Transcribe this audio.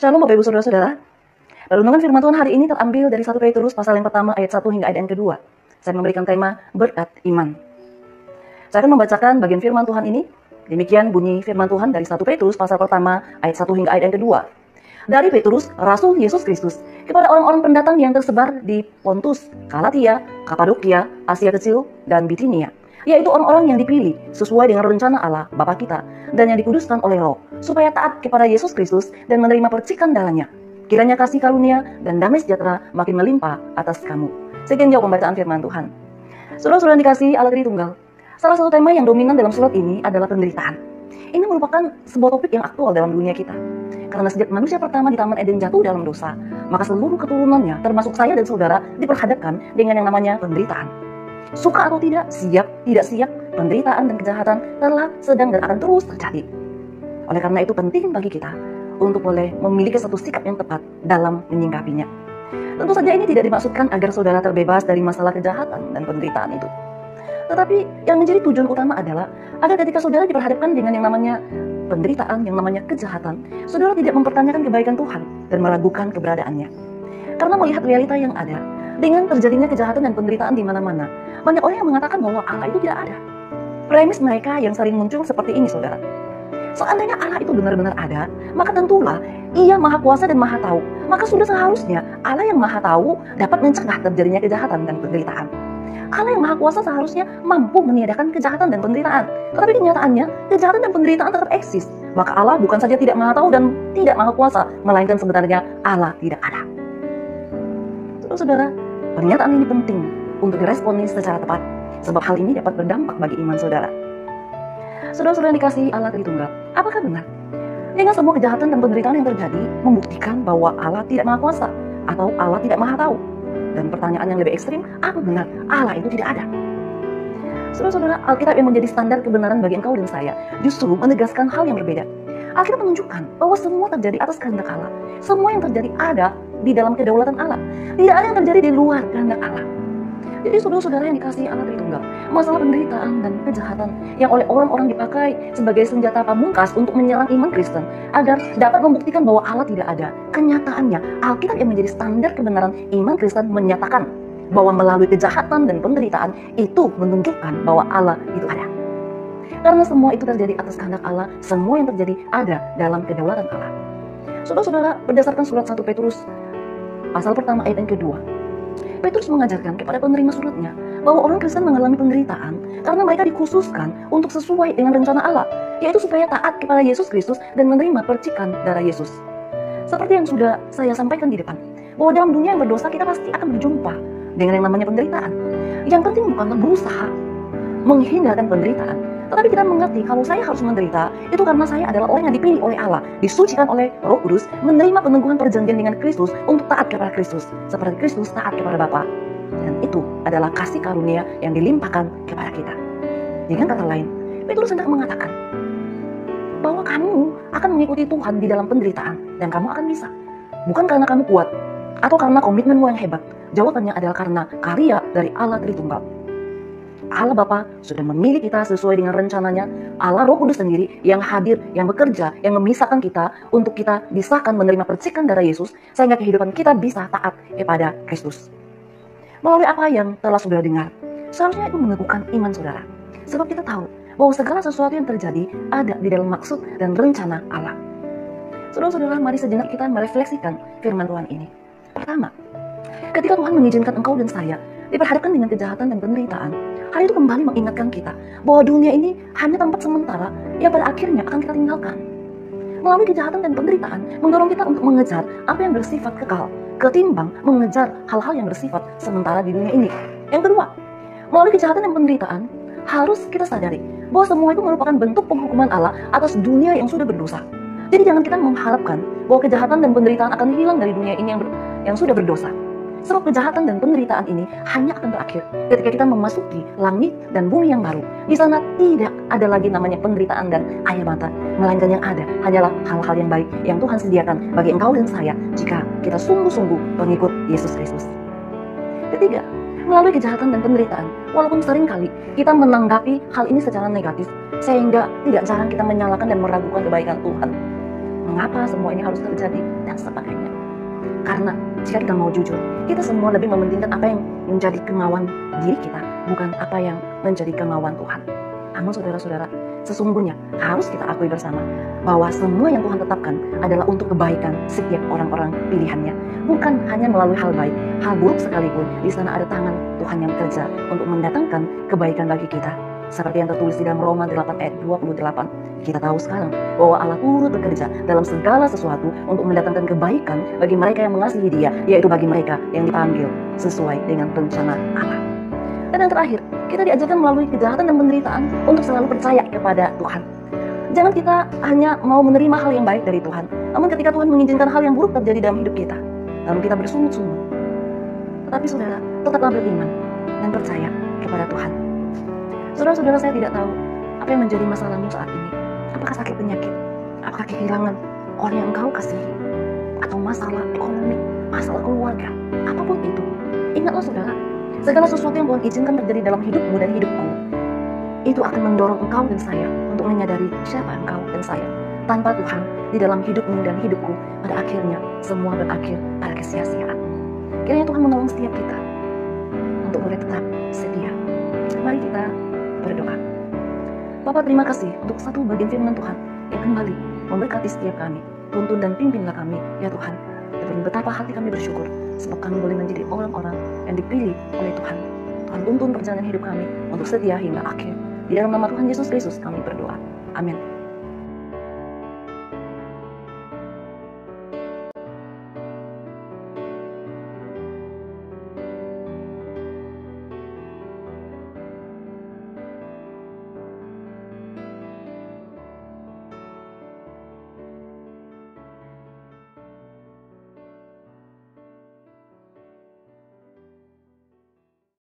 Shalom Bapak Ibu Saudara-saudara. Renungan firman Tuhan hari ini terambil dari 1 Petrus pasal yang pertama ayat 1 hingga ayat yang kedua. Saya memberikan tema berkat iman. Saya akan membacakan bagian firman Tuhan ini. Demikian bunyi firman Tuhan dari 1 Petrus pasal pertama ayat 1 hingga ayat yang kedua. Dari Petrus, Rasul Yesus Kristus, kepada orang-orang pendatang yang tersebar di Pontus, Galatia, Kapadokia, Asia Kecil, dan Bitinia, yaitu orang-orang yang dipilih sesuai dengan rencana Allah Bapa kita dan yang dikuduskan oleh Roh, supaya taat kepada Yesus Kristus dan menerima percikan darahnya. Kiranya kasih karunia dan damai sejahtera makin melimpah atas kamu. Sekian jauh pembacaan firman Tuhan. Saudara-saudara dikasihi Allah Tritunggal, salah satu tema yang dominan dalam surat ini adalah penderitaan. Ini merupakan sebuah topik yang aktual dalam dunia kita. Karena sejak manusia pertama di Taman Eden jatuh dalam dosa, maka seluruh keturunannya, termasuk saya dan saudara, diperhadapkan dengan yang namanya penderitaan. Suka atau tidak, siap, tidak siap, penderitaan dan kejahatan telah, sedang, dan akan terus terjadi. Oleh karena itu penting bagi kita untuk boleh memiliki satu sikap yang tepat dalam menyingkapinya. Tentu saja ini tidak dimaksudkan agar saudara terbebas dari masalah kejahatan dan penderitaan itu. Tetapi yang menjadi tujuan utama adalah agar ketika saudara diperhadapkan dengan yang namanya penderitaan, yang namanya kejahatan, saudara tidak mempertanyakan kebaikan Tuhan dan meragukan keberadaannya. Karena melihat realita yang ada, dengan terjadinya kejahatan dan penderitaan di mana-mana, banyak orang yang mengatakan bahwa Allah itu tidak ada. Premis mereka yang sering muncul seperti ini, saudara. Seandainya Allah itu benar-benar ada, maka tentulah Ia Maha Kuasa dan Maha Tahu. Maka sudah seharusnya Allah yang Maha Tahu dapat mencegah terjadinya kejahatan dan penderitaan. Allah yang Maha Kuasa seharusnya mampu meniadakan kejahatan dan penderitaan. Tetapi kenyataannya, kejahatan dan penderitaan tetap eksis. Maka Allah bukan saja tidak Maha Tahu dan tidak Maha Kuasa, melainkan sebenarnya Allah tidak ada. Saudara, pernyataan ini penting untuk diresponi secara tepat, sebab hal ini dapat berdampak bagi iman saudara. Saudara-saudara yang dikasihi Allah Tritunggal, apakah benar dengan semua kejahatan dan penderitaan yang terjadi membuktikan bahwa Allah tidak Maha Kuasa atau Allah tidak Maha Tahu? Dan pertanyaan yang lebih ekstrim, apa benar Allah itu tidak ada? Saudara-saudara, Alkitab yang menjadi standar kebenaran bagi engkau dan saya justru menegaskan hal yang berbeda. Alkitab menunjukkan bahwa semua terjadi atas kehendak Allah. Semua yang terjadi ada di dalam kedaulatan Allah. Tidak ada yang terjadi di luar kehendak Allah. Jadi saudara-saudara yang dikasihi Allah Tritunggal, masalah penderitaan dan kejahatan yang oleh orang-orang dipakai sebagai senjata pamungkas untuk menyerang iman Kristen agar dapat membuktikan bahwa Allah tidak ada. Kenyataannya, Alkitab yang menjadi standar kebenaran iman Kristen menyatakan bahwa melalui kejahatan dan penderitaan itu menunjukkan bahwa Allah itu ada. Karena semua itu terjadi atas kehendak Allah, semua yang terjadi ada dalam kedaulatan Allah. Saudara-saudara, berdasarkan surat 1 Petrus pasal pertama ayat yang kedua, Petrus mengajarkan kepada penerima suratnya bahwa orang Kristen mengalami penderitaan karena mereka dikhususkan untuk sesuai dengan rencana Allah, yaitu supaya taat kepada Yesus Kristus dan menerima percikan darah Yesus. Seperti yang sudah saya sampaikan di depan, bahwa dalam dunia yang berdosa kita pasti akan berjumpa dengan yang namanya penderitaan. Yang penting bukanlah berusaha menghindarkan penderitaan, tetapi kita mengerti kalau saya harus menderita, itu karena saya adalah orang yang dipilih oleh Allah, disucikan oleh Roh Kudus, menerima peneguhan perjanjian dengan Kristus untuk taat kepada Kristus, seperti Kristus taat kepada Bapa. Dan itu adalah kasih karunia yang dilimpahkan kepada kita. Dengan kata lain, Petrus hendak mengatakan bahwa kamu akan mengikuti Tuhan di dalam penderitaan, dan kamu akan bisa. Bukan karena kamu kuat, atau karena komitmenmu yang hebat. Jawabannya adalah karena karya dari Allah Tritunggal. Allah Bapa sudah memilih kita sesuai dengan rencananya. Allah Roh Kudus sendiri yang hadir, yang bekerja, yang memisahkan kita untuk kita disahkan menerima percikan darah Yesus, sehingga kehidupan kita bisa taat kepada Kristus. Melalui apa yang telah saudara dengar, seharusnya itu meneguhkan iman saudara. Sebab kita tahu bahwa segala sesuatu yang terjadi ada di dalam maksud dan rencana Allah. Saudara-saudara, mari sejenak kita merefleksikan firman Tuhan ini. Pertama, ketika Tuhan mengizinkan engkau dan saya diperhadapkan dengan kejahatan dan penderitaan, hal itu kembali mengingatkan kita bahwa dunia ini hanya tempat sementara yang pada akhirnya akan kita tinggalkan. Melalui kejahatan dan penderitaan mendorong kita untuk mengejar apa yang bersifat kekal, ketimbang mengejar hal-hal yang bersifat sementara di dunia ini. Yang kedua, melalui kejahatan dan penderitaan harus kita sadari bahwa semua itu merupakan bentuk penghukuman Allah atas dunia yang sudah berdosa. Jadi jangan kita mengharapkan bahwa kejahatan dan penderitaan akan hilang dari dunia ini yang sudah berdosa. Sebab kejahatan dan penderitaan ini hanya akan berakhir ketika kita memasuki langit dan bumi yang baru. Di sana tidak ada lagi namanya penderitaan dan air mata, melainkan yang ada hanyalah hal-hal yang baik yang Tuhan sediakan bagi engkau dan saya jika kita sungguh-sungguh pengikut Yesus Kristus. Ketiga, melalui kejahatan dan penderitaan, walaupun seringkali kita menanggapi hal ini secara negatif, sehingga tidak jarang kita menyalahkan dan meragukan kebaikan Tuhan. Mengapa semua ini harus terjadi, dan sebagainya. Karena jika kita mau jujur, kita semua lebih mementingkan apa yang menjadi kemauan diri kita, bukan apa yang menjadi kemauan Tuhan. Namun saudara-saudara, sesungguhnya harus kita akui bersama bahwa semua yang Tuhan tetapkan adalah untuk kebaikan setiap orang-orang pilihannya. Bukan hanya melalui hal baik, hal buruk sekalipun, di sana ada tangan Tuhan yang bekerja untuk mendatangkan kebaikan bagi kita. Seperti yang tertulis di dalam Roma 8 ayat 28. Kita tahu sekarang bahwa Allah turut bekerja dalam segala sesuatu untuk mendatangkan kebaikan bagi mereka yang mengasihi Dia, yaitu bagi mereka yang dipanggil sesuai dengan rencana Allah. Dan yang terakhir, kita diajarkan melalui kejahatan dan penderitaan untuk selalu percaya kepada Tuhan. Jangan kita hanya mau menerima hal yang baik dari Tuhan, namun ketika Tuhan mengizinkan hal yang buruk terjadi dalam hidup kita, lalu kita bersungut-sungut. Tetapi saudara, tetaplah beriman dan percaya kepada Tuhan. Saudara-saudara, saya tidak tahu apa yang menjadi masalahmu saat ini. Apakah sakit penyakit? Apakah kehilangan orang yang engkau kasihi? Atau masalah ekonomi, masalah keluarga? Apapun itu, ingatlah saudara, segala sesuatu yang Tuhan izinkan terjadi dalam hidupmu dan hidupku, itu akan mendorong engkau dan saya untuk menyadari siapa engkau dan saya. Tanpa Tuhan di dalam hidupmu dan hidupku, pada akhirnya semua berakhir pada kesia-siaan. Kiranya Tuhan menolong setiap kita untuk boleh tetap setia. Mari kita berdoa. Bapa, terima kasih untuk satu bagian firman Tuhan yang kembali memberkati setiap kami. Tuntun dan pimpinlah kami, ya Tuhan. Dan betapa hati kami bersyukur sebab kami boleh menjadi orang-orang yang dipilih oleh Tuhan. Tuhan tuntun perjalanan hidup kami untuk setia hingga akhir. Di dalam nama Tuhan Yesus Kristus kami berdoa. Amin.